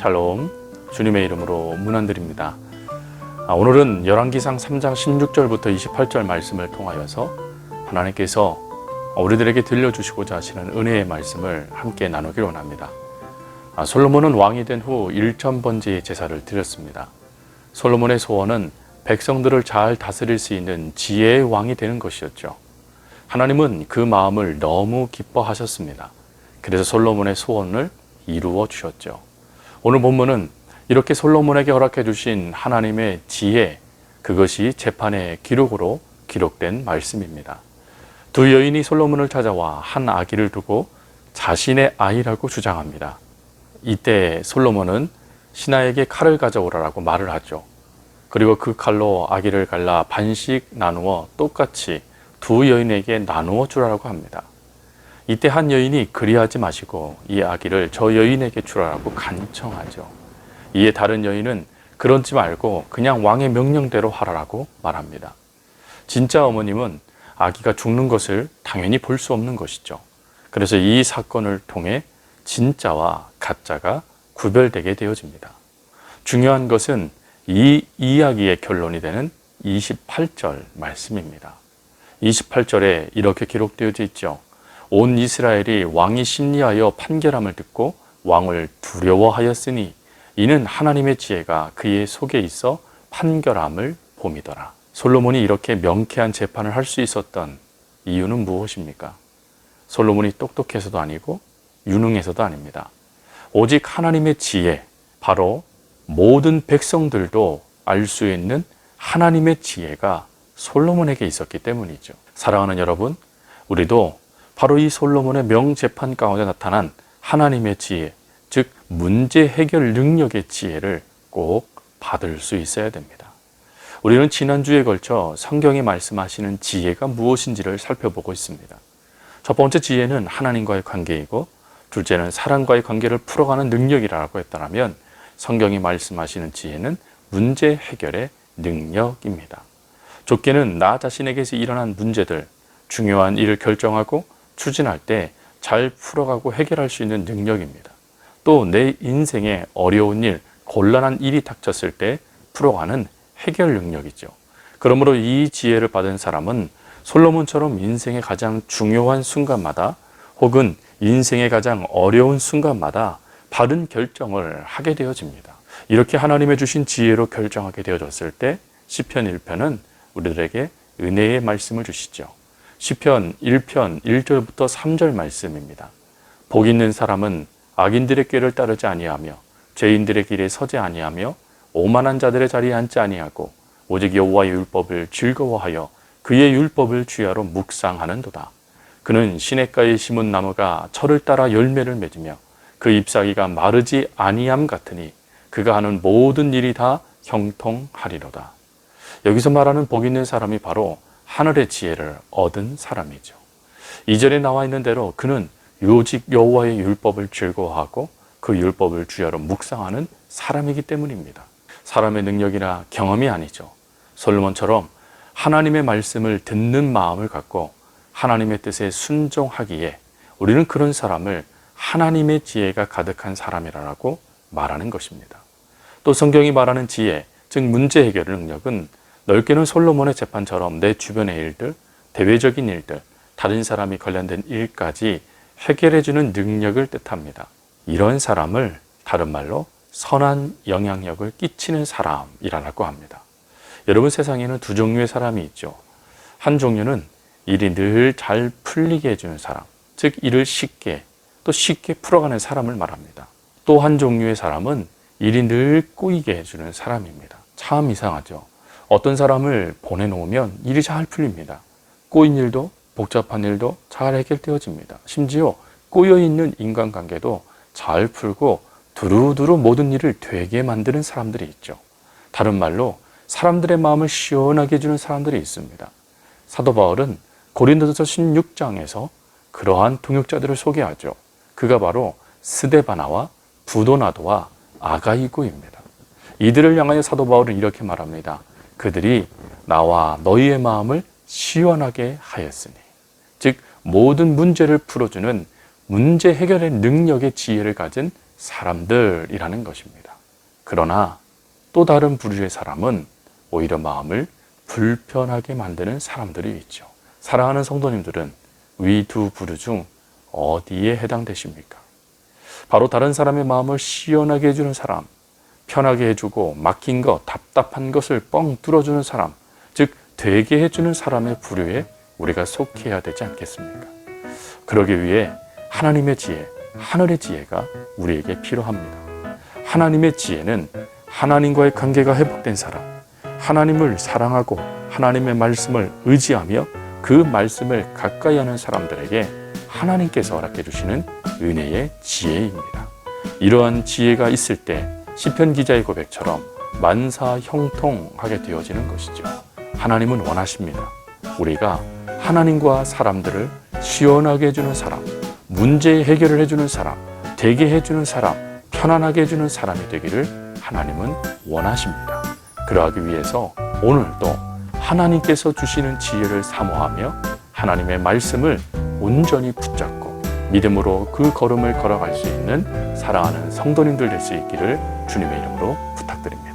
샬롬, 주님의 이름으로 문안드립니다. 오늘은 열왕기상 3장 16절부터 28절 말씀을 통하여서 하나님께서 우리들에게 들려주시고자 하시는 은혜의 말씀을 함께 나누기로 합니다. 솔로몬은 왕이 된 후 1000번째의 제사를 드렸습니다. 솔로몬의 소원은 백성들을 잘 다스릴 수 있는 지혜의 왕이 되는 것이었죠. 하나님은 그 마음을 너무 기뻐하셨습니다. 그래서 솔로몬의 소원을 이루어 주셨죠. 오늘 본문은 이렇게 솔로몬에게 허락해 주신 하나님의 지혜, 그것이 재판의 기록으로 기록된 말씀입니다. 두 여인이 솔로몬을 찾아와 한 아기를 두고 자신의 아이라고 주장합니다. 이때 솔로몬은 신하에게 칼을 가져오라고 말을 하죠. 그리고 그 칼로 아기를 갈라 반씩 나누어 똑같이 두 여인에게 나누어 주라고 합니다. 이때 한 여인이 그리하지 마시고 이 아기를 저 여인에게 주라고 간청하죠. 이에 다른 여인은 그러지 말고 그냥 왕의 명령대로 하라고 말합니다. 진짜 어머님은 아기가 죽는 것을 당연히 볼 수 없는 것이죠. 그래서 이 사건을 통해 진짜와 가짜가 구별되게 되어집니다. 중요한 것은 이 이야기의 결론이 되는 28절 말씀입니다. 28절에 이렇게 기록되어져 있죠. 온 이스라엘이 왕이 심리하여 판결함을 듣고 왕을 두려워하였으니 이는 하나님의 지혜가 그의 속에 있어 판결함을 봄이더라. 솔로몬이 이렇게 명쾌한 재판을 할 수 있었던 이유는 무엇입니까? 솔로몬이 똑똑해서도 아니고 유능해서도 아닙니다. 오직 하나님의 지혜, 바로 모든 백성들도 알 수 있는 하나님의 지혜가 솔로몬에게 있었기 때문이죠. 사랑하는 여러분, 우리도 바로 이 솔로몬의 명재판 가운데 나타난 하나님의 지혜, 즉 문제 해결 능력의 지혜를 꼭 받을 수 있어야 됩니다. 우리는 지난주에 걸쳐 성경이 말씀하시는 지혜가 무엇인지를 살펴보고 있습니다. 첫 번째 지혜는 하나님과의 관계이고, 둘째는 사람과의 관계를 풀어가는 능력이라고 했다면, 성경이 말씀하시는 지혜는 문제 해결의 능력입니다. 좁게는 나 자신에게서 일어난 문제들, 중요한 일을 결정하고 추진할 때 잘 풀어가고 해결할 수 있는 능력입니다. 또 내 인생에 어려운 일, 곤란한 일이 닥쳤을 때 풀어가는 해결 능력이죠. 그러므로 이 지혜를 받은 사람은 솔로몬처럼 인생의 가장 중요한 순간마다 혹은 인생의 가장 어려운 순간마다 바른 결정을 하게 되어집니다. 이렇게 하나님의 주신 지혜로 결정하게 되어졌을 때 시편 1편은 우리들에게 은혜의 말씀을 주시죠. 시편 1편 1절부터 3절 말씀입니다. 복 있는 사람은 악인들의 꾀를 따르지 아니하며 죄인들의 길에 서지 아니하며 오만한 자들의 자리에 앉지 아니하고 오직 여호와의 율법을 즐거워하여 그의 율법을 주야로 묵상하는도다. 그는 시냇가에 심은 나무가 철을 따라 열매를 맺으며 그 잎사귀가 마르지 아니함 같으니 그가 하는 모든 일이 다 형통하리로다. 여기서 말하는 복 있는 사람이 바로 하늘의 지혜를 얻은 사람이죠. 2절에 나와 있는 대로 그는 오직 여호와의 율법을 즐거워하고 그 율법을 주야로 묵상하는 사람이기 때문입니다. 사람의 능력이나 경험이 아니죠. 솔로몬처럼 하나님의 말씀을 듣는 마음을 갖고 하나님의 뜻에 순종하기에 우리는 그런 사람을 하나님의 지혜가 가득한 사람이라고 말하는 것입니다. 또 성경이 말하는 지혜, 즉 문제 해결 능력은 넓게는 솔로몬의 재판처럼 내 주변의 일들, 대외적인 일들, 다른 사람이 관련된 일까지 해결해주는 능력을 뜻합니다. 이런 사람을 다른 말로 선한 영향력을 끼치는 사람이라고 합니다. 여러분, 세상에는 두 종류의 사람이 있죠. 한 종류는 일이 늘 잘 풀리게 해주는 사람, 즉 일을 쉽게 풀어가는 사람을 말합니다. 또 한 종류의 사람은 일이 늘 꼬이게 해주는 사람입니다. 참 이상하죠. 어떤 사람을 보내놓으면 일이 잘 풀립니다. 꼬인 일도 복잡한 일도 잘 해결되어집니다. 심지어 꼬여있는 인간관계도 잘 풀고 두루두루 모든 일을 되게 만드는 사람들이 있죠. 다른 말로 사람들의 마음을 시원하게 해주는 사람들이 있습니다. 사도 바울은 고린도전서 16장에서 그러한 동역자들을 소개하죠. 그가 바로 스데바나와 부도나도와 아가이고입니다. 이들을 향하여 사도 바울은 이렇게 말합니다. 그들이 나와 너희의 마음을 시원하게 하였으니, 즉 모든 문제를 풀어주는 문제 해결의 능력의 지혜를 가진 사람들이라는 것입니다. 그러나 또 다른 부류의 사람은 오히려 마음을 불편하게 만드는 사람들이 있죠. 사랑하는 성도님들은 위 두 부류 중 어디에 해당되십니까? 바로 다른 사람의 마음을 시원하게 해주는 사람, 편하게 해주고 막힌 것, 답답한 것을 뻥 뚫어주는 사람, 즉 되게 해주는 사람의 부류에 우리가 속해야 되지 않겠습니까? 그러기 위해 하나님의 지혜, 하늘의 지혜가 우리에게 필요합니다. 하나님의 지혜는 하나님과의 관계가 회복된 사람, 하나님을 사랑하고 하나님의 말씀을 의지하며 그 말씀을 가까이 하는 사람들에게 하나님께서 허락해 주시는 은혜의 지혜입니다. 이러한 지혜가 있을 때 시편 기자의 고백처럼 만사 형통하게 되어지는 것이죠. 하나님은 원하십니다. 우리가 하나님과 사람들을 시원하게 해주는 사람, 문제 해결을 해주는 사람, 되게 해주는 사람, 편안하게 해주는 사람이 되기를 하나님은 원하십니다. 그러하기 위해서 오늘도 하나님께서 주시는 지혜를 사모하며 하나님의 말씀을 온전히 붙잡고 믿음으로 그 걸음을 걸어갈 수 있는 사랑하는 성도님들 될 수 있기를 주님의 이름으로 부탁드립니다.